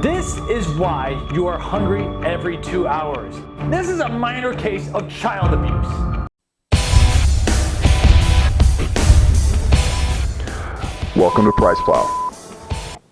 This is why you are hungry every 2 hours. This is a minor case of child abuse. Welcome to PricePlow.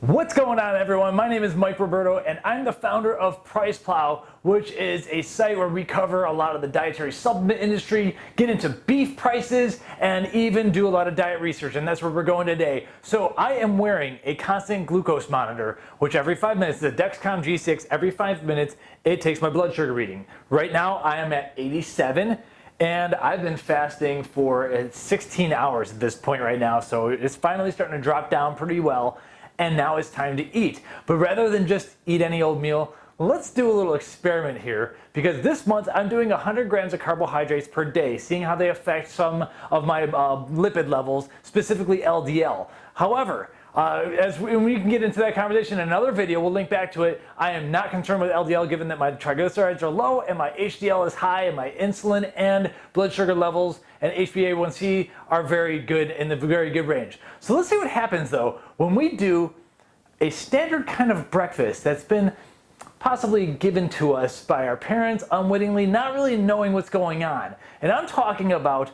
What's going on, everyone? My name is Mike Roberto, and I'm the founder of PricePlow, which is a site where we cover a lot of the dietary supplement industry, get into beef prices, and even do a lot of diet research, and that's where we're going today. So I am wearing a constant glucose monitor, which every 5 minutes, the Dexcom G6, every 5 minutes, it takes my blood sugar reading. Right now, I am at 87. And I've been fasting for 16 hours at this point right now, so it's finally starting to drop down pretty well, and now it's time to eat. But rather than just eat any old meal, let's do a little experiment here, because this month I'm doing 100 grams of carbohydrates per day, seeing how they affect some of my lipid levels, specifically LDL. However, when we can get into that conversation in another video, we'll link back to it. I am not concerned with LDL given that my triglycerides are low and my HDL is high and my insulin and blood sugar levels and HbA1c are very good, in the very good range. So let's see what happens though when we do a standard kind of breakfast that's been possibly given to us by our parents unwittingly, not really knowing what's going on. And I'm talking about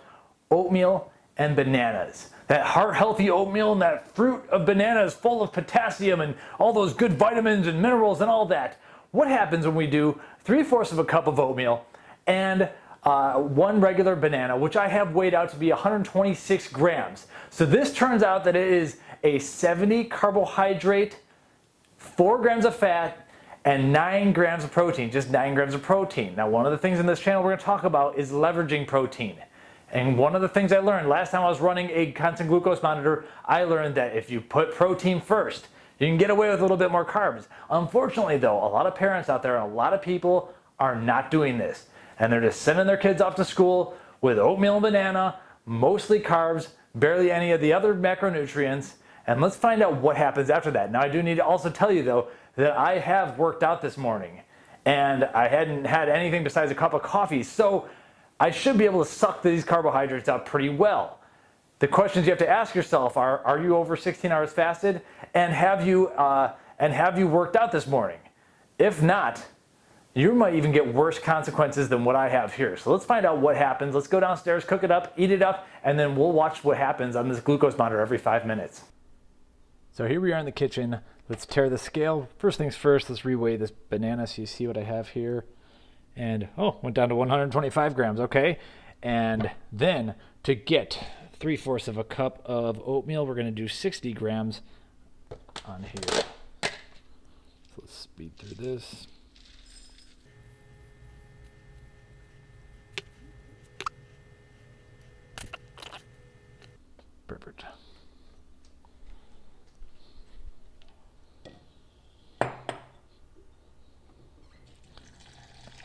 oatmeal and bananas. That heart-healthy oatmeal and that fruit of bananas full of potassium and all those good vitamins and minerals and all that. What happens when we do 3/4 of a cup of oatmeal and one regular banana, which I have weighed out to be 126 grams. So this turns out that it is a 70 carbohydrate, 4 grams of fat, and 9 grams of protein, just 9 grams of protein. Now, one of the things in this channel we're gonna talk about is leveraging protein. And one of the things I learned last time I was running a constant glucose monitor, I learned that if you put protein first, you can get away with a little bit more carbs. Unfortunately though, a lot of parents out there and a lot of people are not doing this. And they're just sending their kids off to school with oatmeal and banana, mostly carbs, barely any of the other macronutrients. And let's find out what happens after that. Now I do need to also tell you though, that I have worked out this morning and I hadn't had anything besides a cup of coffee. So I should be able to suck these carbohydrates out pretty well. The questions you have to ask yourself are you over 16 hours fasted? And have you worked out this morning? If not, you might even get worse consequences than what I have here. So let's find out what happens. Let's go downstairs, cook it up, eat it up, and then we'll watch what happens on this glucose monitor every 5 minutes. So here we are in the kitchen. Let's tear the scale. First things first, let's reweigh this banana so you see what I have here. And went down to 125 grams, okay. And then to get 3/4 of a cup of oatmeal, we're gonna do 60 grams on here. So let's speed through this. Perfect.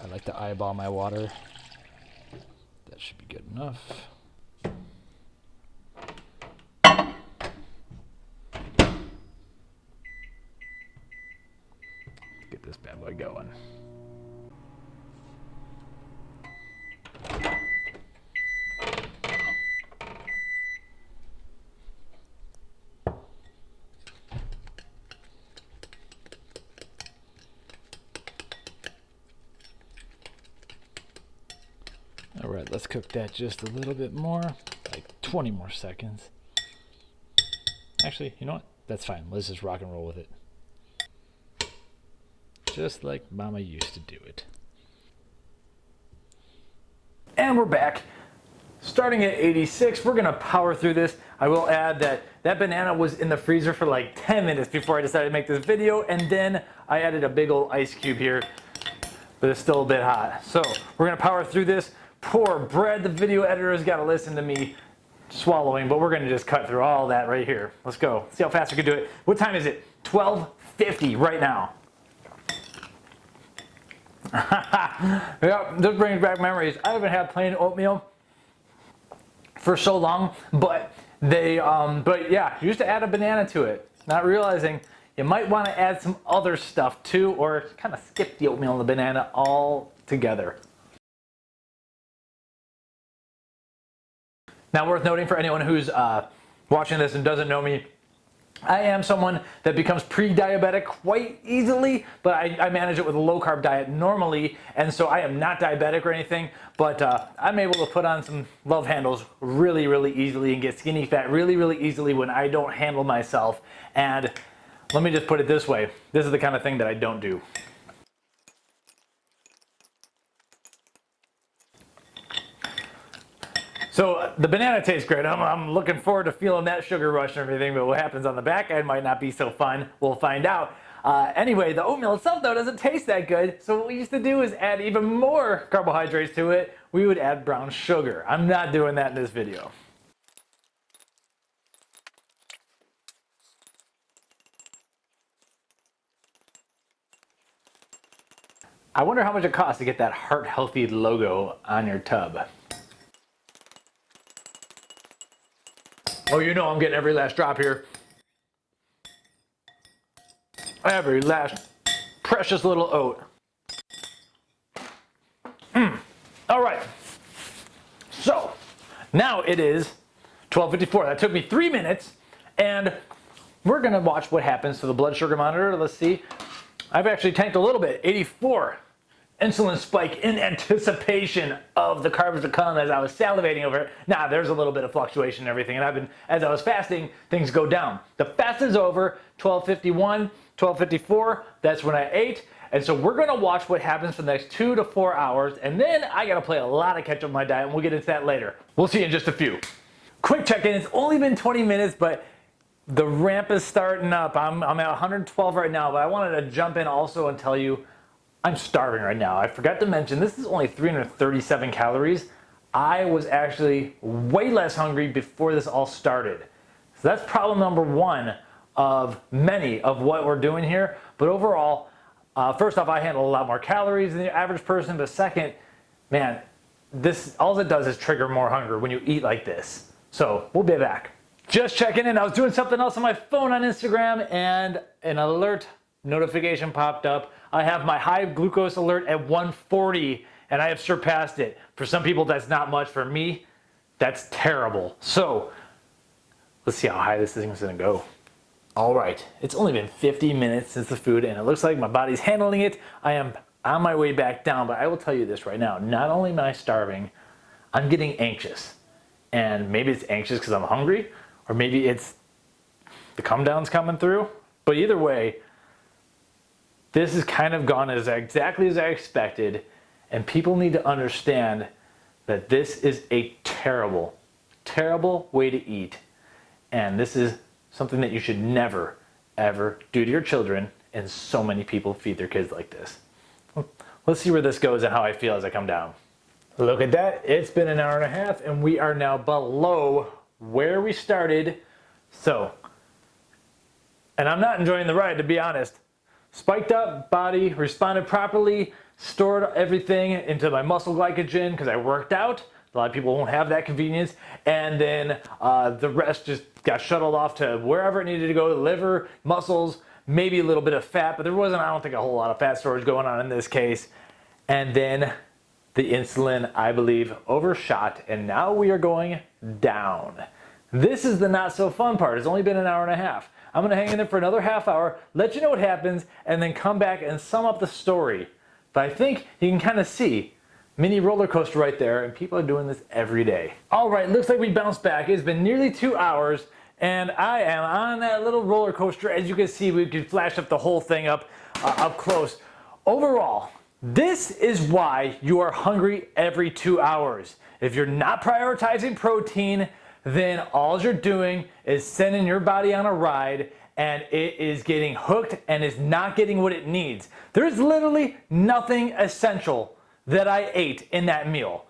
I like to eyeball my water. That should be good enough. Get this bad boy going. All right, let's cook that just a little bit more, like 20 more seconds. Actually, you know what? That's fine. Let's just rock and roll with it. Just like Mama used to do it. And we're back. Starting at 86, we're gonna power through this. I will add that that banana was in the freezer for like 10 minutes before I decided to make this video, and then I added a big old ice cube here, but it's still a bit hot. So we're gonna power through this. Poor Brad, the video editor's got to listen to me swallowing, but we're going to just cut through all that right here. Let's go. See how fast we can do it. What time is it? 12:50 right now. Yep, this brings back memories. I haven't had plain oatmeal for so long, but yeah, you used to add a banana to it, not realizing you might want to add some other stuff too, or kind of skip the oatmeal and the banana all together. Now, worth noting for anyone who's watching this and doesn't know me, I am someone that becomes pre-diabetic quite easily, but I manage it with a low-carb diet normally, and so I am not diabetic or anything, but I'm able to put on some love handles really, really easily and get skinny fat really, really easily when I don't handle myself. And let me just put it this way. This is the kind of thing that I don't do. So the banana tastes great. I'm looking forward to feeling that sugar rush and everything, but what happens on the back end might not be so fun. We'll find out. Anyway, the oatmeal itself though doesn't taste that good. So what we used to do is add even more carbohydrates to it. We would add brown sugar. I'm not doing that in this video. I wonder how much it costs to get that heart healthy logo on your tub. Oh, you know I'm getting every last drop here. Every last precious little oat. All right. So now it is 12:54. That took me 3 minutes, and we're gonna watch what happens to the blood sugar monitor. Let's see. I've actually tanked a little bit, 84. Insulin spike in anticipation of the carbs to come as I was salivating over it. Now there's a little bit of fluctuation and everything, and as I was fasting, things go down. The fast is over, 12:51, 12:54, that's when I ate. And so we're gonna watch what happens for the next 2 to 4 hours, and then I gotta play a lot of catch up on my diet, and we'll get into that later. We'll see you in just a few. Quick check-in, it's only been 20 minutes, but the ramp is starting up. I'm at 112 right now, but I wanted to jump in also and tell you I'm starving right now. I forgot to mention this is only 337 calories. I was actually way less hungry before this all started. So that's problem number one of many of what we're doing here. But overall, first off, I handle a lot more calories than the average person. But second, man, this all it does is trigger more hunger when you eat like this. So we'll be back. Just checking in. I was doing something else on my phone on Instagram, and an alert notification popped up. I have my high glucose alert at 140, and I have surpassed it. For some people, that's not much. For me, that's terrible. So let's see how high this thing is gonna go. All right, it's only been 50 minutes since the food, and it looks like my body's handling it. I am on my way back down, but I will tell you this right now. Not only am I starving, I'm getting anxious. And maybe it's anxious because I'm hungry, or maybe it's the come down's coming through. But either way, this has kind of gone exactly as I expected, and people need to understand that this is a terrible, terrible way to eat, and this is something that you should never, ever do to your children, and so many people feed their kids like this. Let's see where this goes and how I feel as I come down. Look at that, it's been an hour and a half, and we are now below where we started. So, and I'm not enjoying the ride, to be honest. Spiked up body, responded properly, stored everything into my muscle glycogen because I worked out. A lot of people won't have that convenience. And then the rest just got shuttled off to wherever it needed to go, liver, muscles, maybe a little bit of fat, but there wasn't, I don't think, a whole lot of fat storage going on in this case. And then the insulin, I believe, overshot, and now we are going down. This is the not so fun part. It's only been an hour and a half. I'm gonna hang in there for another half hour, let you know what happens, and then come back and sum up the story. But I think you can kind of see, mini roller coaster right there, and people are doing this every day. All right, looks like we bounced back. It's been nearly 2 hours, and I am on that little roller coaster. As you can see, we could flash up the whole thing up close. Overall, this is why you are hungry every 2 hours. If you're not prioritizing protein, then all you're doing is sending your body on a ride, and it is getting hooked and is not getting what it needs. There's literally nothing essential that I ate in that meal.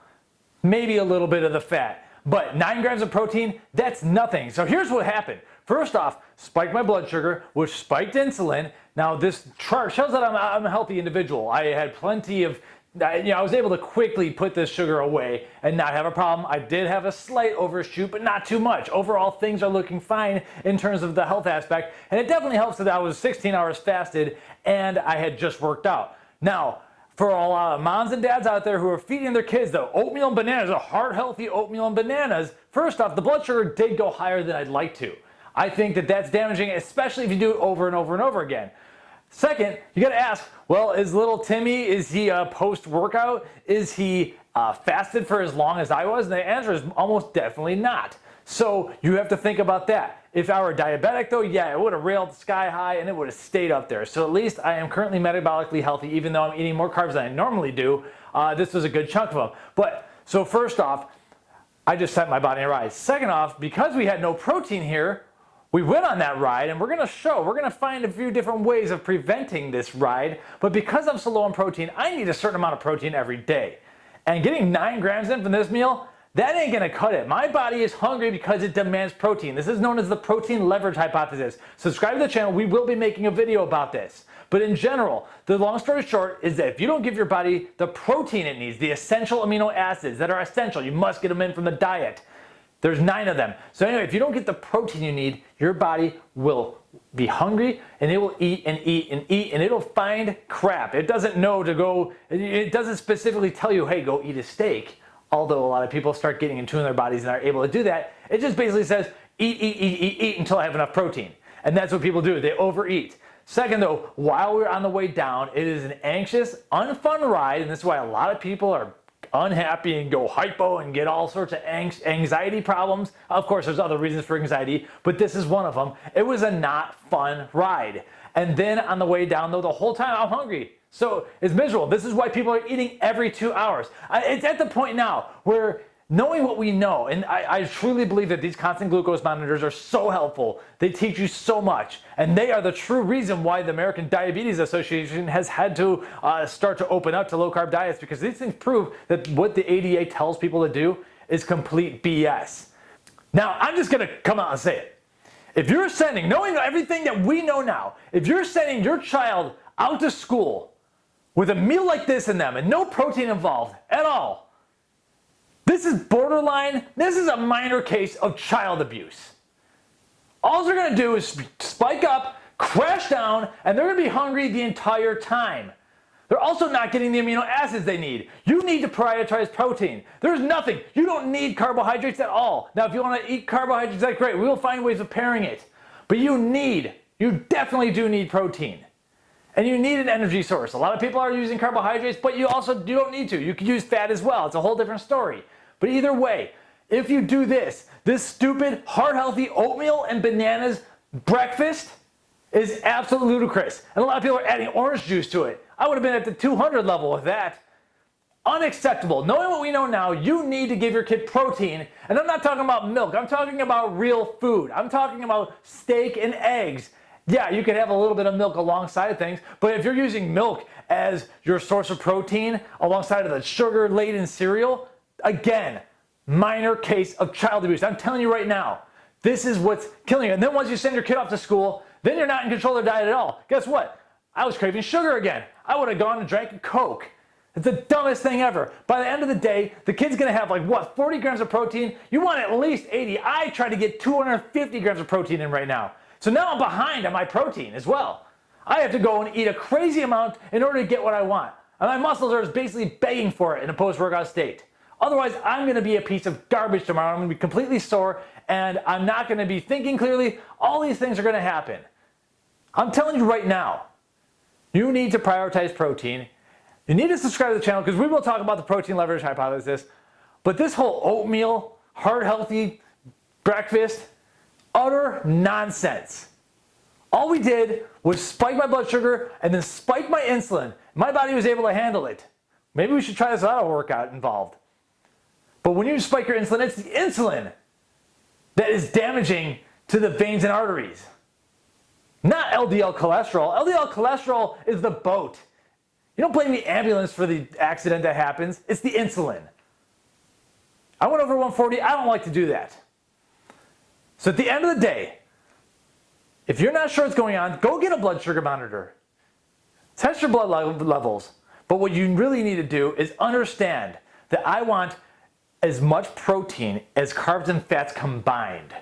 Maybe a little bit of the fat, but 9 grams of protein, that's nothing. So here's what happened. First off, spiked my blood sugar, which spiked insulin. Now this chart shows that I'm a healthy individual. I had plenty of I was able to quickly put this sugar away and not have a problem. I did have a slight overshoot, but not too much. Overall, things are looking fine in terms of the health aspect, and it definitely helps that I was 16 hours fasted and I had just worked out. Now, for a lot of moms and dads out there who are feeding their kids the oatmeal and bananas, a heart-healthy oatmeal and bananas, first off, the blood sugar did go higher than I'd like to. I think that that's damaging, especially if you do it over and over and over again. Second, you got to ask, well, is little Timmy, is he post-workout? Is he fasted for as long as I was? And the answer is almost definitely not. So you have to think about that. If I were diabetic though, yeah, it would have railed sky high and it would have stayed up there. So at least I am currently metabolically healthy, even though I'm eating more carbs than I normally do. This was a good chunk of them. But so first off, I just sent my body a ride. Second off, because we had no protein here, we went on that ride, and we're going to find a few different ways of preventing this ride. But because I'm so low on protein, I need a certain amount of protein every day. And getting 9 grams in from this meal, that ain't going to cut it. My body is hungry because it demands protein. This is known as the protein leverage hypothesis. Subscribe to the channel. We will be making a video about this. But in general, the long story short is that if you don't give your body the protein it needs, the essential amino acids that are essential, you must get them in from the diet. There's 9 of them. So anyway, if you don't get the protein you need, your body will be hungry and it will eat and eat and eat and it'll find crap. It doesn't know to go, it doesn't specifically tell you, hey, go eat a steak. Although a lot of people start getting in tune with their bodies and are able to do that. It just basically says, eat until I have enough protein. And that's what people do, they overeat. Second though, while we're on the way down, it is an anxious, unfun ride, and this is why a lot of people are unhappy and go hypo and get all sorts of anxiety problems. Of course, there's other reasons for anxiety, but this is one of them. It was a not fun ride. And then on the way down, though, the whole time I'm hungry. So it's miserable. This is why people are eating every 2 hours. It's at the point now where knowing what we know, and I truly believe that these constant glucose monitors are so helpful. They teach you so much, and they are the true reason why the American Diabetes Association has had to start to open up to low-carb diets, because these things prove that what the ADA tells people to do is complete BS. Now, I'm just going to come out and say it. If you're sending, knowing everything that we know now, if you're sending your child out to school with a meal like this in them and no protein involved at all, this is borderline, this is a minor case of child abuse. All they're going to do is spike up, crash down, and they're going to be hungry the entire time. They're also not getting the amino acids they need. You need to prioritize protein. There's nothing. You don't need carbohydrates at all. Now, if you want to eat carbohydrates, that's great. We will find ways of pairing it. But you definitely do need protein. And you need an energy source. A lot of people are using carbohydrates, but you don't need to. You can use fat as well. It's a whole different story. But either way, if you do this stupid, heart-healthy oatmeal and bananas breakfast is absolutely ludicrous. And a lot of people are adding orange juice to it. I would have been at the 200 level with that. Unacceptable. Knowing what we know now, you need to give your kid protein. And I'm not talking about milk. I'm talking about real food. I'm talking about steak and eggs. Yeah, you can have a little bit of milk alongside things, but if you're using milk as your source of protein alongside of the sugar-laden cereal, again, minor case of child abuse. I'm telling you right now, this is what's killing you. And then once you send your kid off to school, then you're not in control of their diet at all. Guess what? I was craving sugar again. I would have gone and drank a Coke. It's the dumbest thing ever. By the end of the day, the kid's gonna have 40 grams of protein? You want at least 80. I try to get 250 grams of protein in right now. So now I'm behind on my protein as well. I have to go and eat a crazy amount in order to get what I want. And my muscles are basically begging for it in a post-workout state. Otherwise, I'm going to be a piece of garbage tomorrow. I'm going to be completely sore, and I'm not going to be thinking clearly. All these things are going to happen. I'm telling you right now, you need to prioritize protein. You need to subscribe to the channel because we will talk about the protein leverage hypothesis. But this whole oatmeal, heart-healthy breakfast, utter nonsense. All we did was spike my blood sugar and then spike my insulin. My body was able to handle it. Maybe we should try this without a workout involved. But when you spike your insulin, it's the insulin that is damaging to the veins and arteries. Not LDL cholesterol. LDL cholesterol is the boat. You don't blame the ambulance for the accident that happens. It's the insulin. I went over 140. I don't like to do that. So at the end of the day, if you're not sure what's going on, go get a blood sugar monitor. Test your blood levels. But what you really need to do is understand that I want as much protein as carbs and fats combined.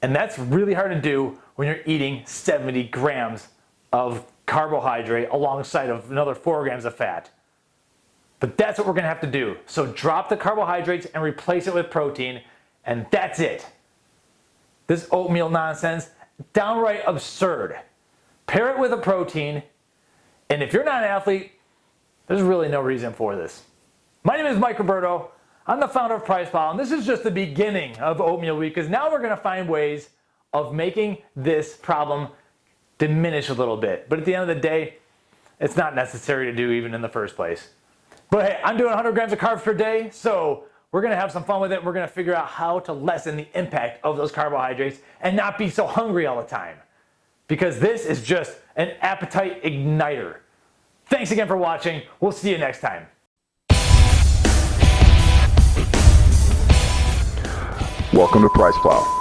And that's really hard to do when you're eating 70 grams of carbohydrate alongside of another 4 grams of fat. But that's what we're going to have to do. So drop the carbohydrates and replace it with protein, and that's it. this oatmeal nonsense, downright absurd. Pair it with a protein, and if you're not an athlete, there's really no reason for this. My name is Mike Roberto. I'm the founder of PricePlow, and this is just the beginning of Oatmeal Week, because now we're going to find ways of making this problem diminish a little bit. But at the end of the day, it's not necessary to do even in the first place. But hey, I'm doing 100 grams of carbs per day, so we're going to have some fun with it. We're going to figure out how to lessen the impact of those carbohydrates and not be so hungry all the time, because this is just an appetite igniter. Thanks again for watching. We'll see you next time. Welcome to PricePlow.